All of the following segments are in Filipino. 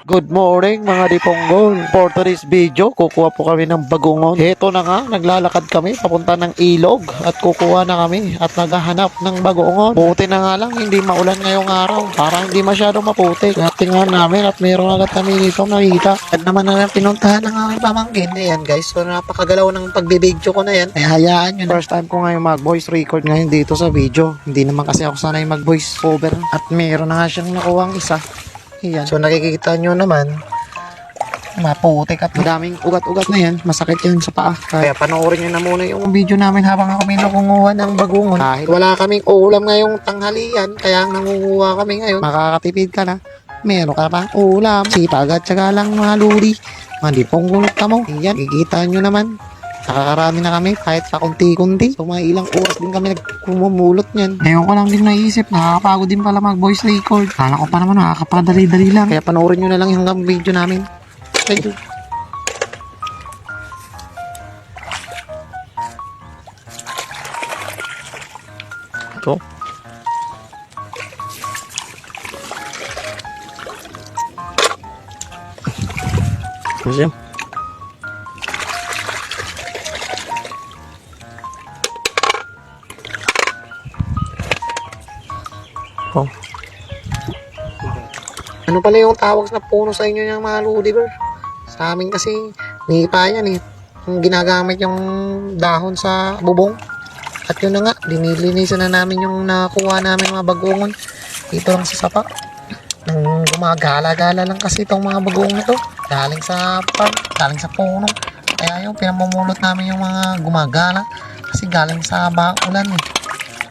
Good morning mga diponggol. For today's video, kukuha po kami ng bagungon. Heto na nga, naglalakad kami papunta ng ilog at kukuha na kami at naghahanap ng bagungon. Buti na nga lang, hindi maulan ngayong araw. Parang hindi masyado maputik. At tingnan namin at meron agad kami dito nakita. At naman na pinuntahan ng aming pamangkin. Ayan guys, so napakagalaw ng pagbibidyo ko na yan. Ay hayaan nyo na. First time ko ngayon mag-voice record ngayon dito sa video. Hindi naman kasi ako sanay mag-voice over. At meron na nga siyang nakuha isa. Ayan. So nakikita nyo naman, maputik at madaming ugat-ugat na yan. Masakit yan sa paa. Kaya panoorin nyo na muna yung video namin habang kami nakunguha ng bagungon. Kahit wala kaming ulam ngayong tanghalian, kaya nangunguha kami ngayon. Makakatipid ka na. Meron ka pang ulam. Sipag at saka lang mga luri. Hindi pong gulot ka mo. Ayan, kikita nyo naman. Nakakarami na kami kahit pa kunti-kunti. So mga ilang oras din kami nagkumumulot niyan. Ngayon ko lang din naisip, nakakapagod din pala mag voice record. Kala ko pa naman nakakapadali-dali lang. Kaya panoorin nyo na lang yung hanggang video namin. Thank you. Ito. Masya. Oh. Ano pala yung tawag na puno sa inyo ng mga ludiver? Sa amin kasi nipa yan eh. Yung ginagamit yung dahon sa bubong. At yun na nga, dinilinisan na namin yung nakuha namin mga bagungon. Dito lang sa sapa. Nang gumagala-gala lang kasi itong mga bagungon na to. Galing sa farm, galing sa puno. Kaya yung pinamumulot namin yung mga gumagala. Kasi galing sa ulan eh.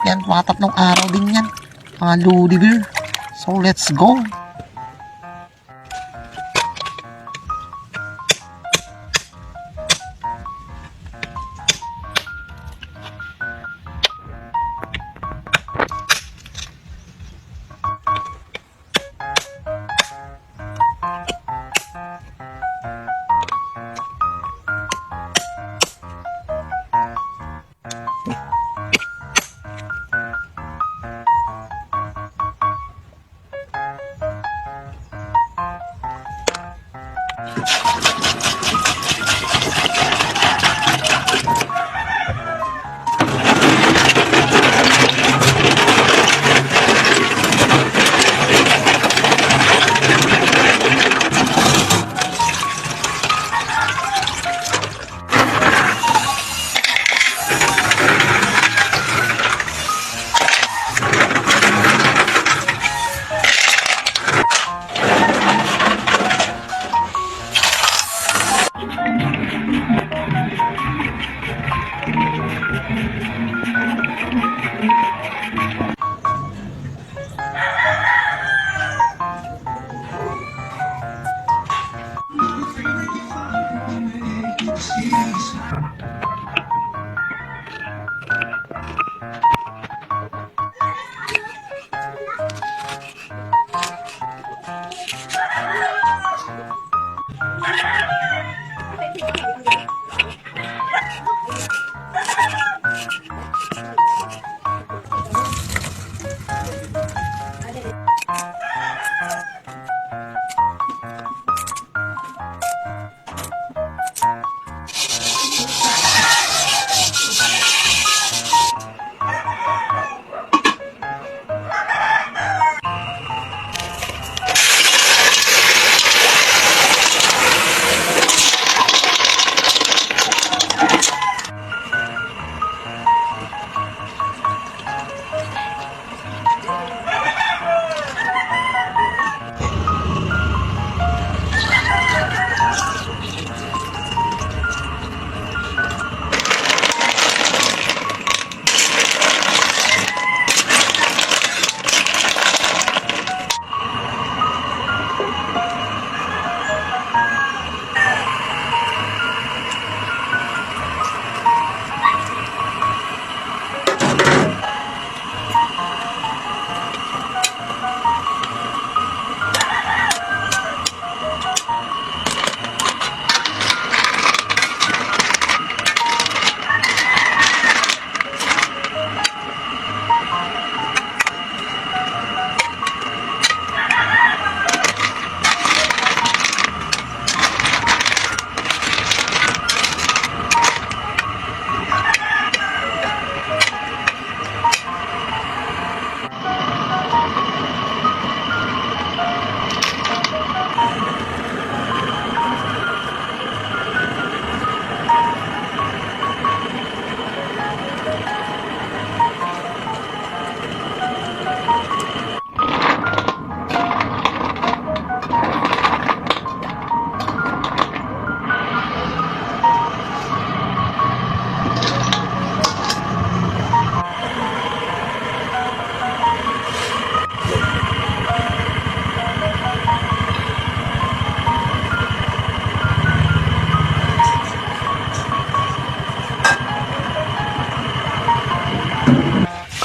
Yan, mga 3 araw din yan. Mga ludiver. So let's go.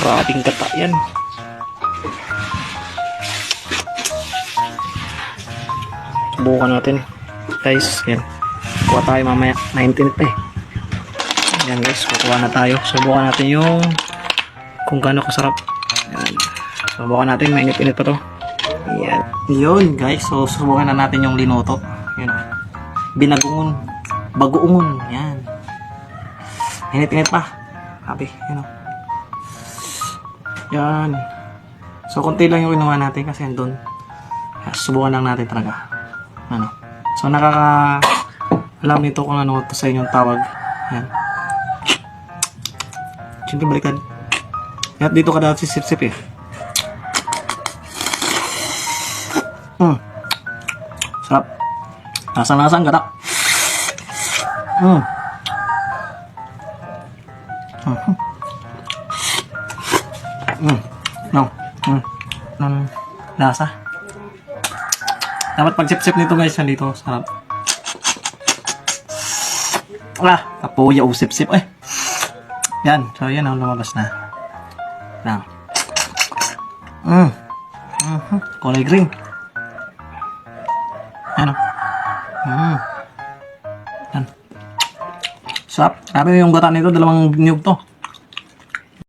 Grabing gata yan. Subukan natin. Guys, yan. Kuha tayo mamaya. 19 pa eh. Yan guys, kukuha na tayo. Subukan natin yung kung gaano kasarap. Yan. Subukan natin, mainit-init pa to. Yan. Yun guys, so subukan na natin yung linuto. Yun. Binagungon. Bagoongon. Yan. Init-init pa. Sabi, yun o. Yan. So, konti lang yung inuha natin kasi andun. Subukan lang natin talaga. Ano. So, alam nito kung ano to sa inyong tawag. Yan. Siyempre, balikan. At dito ka dapat si sip-sip eh. Sarap. Lasang-lasang gata. No. Lasa. Dapat pag sip-sip nito guys, nandito. Sarap. Kapuya o sip-sip eh. Yan. So yan ang lumabas na. Lang. Kulay green. Ano? Yan. Sarap. Sabi yung gata nito, dalawang niyog to.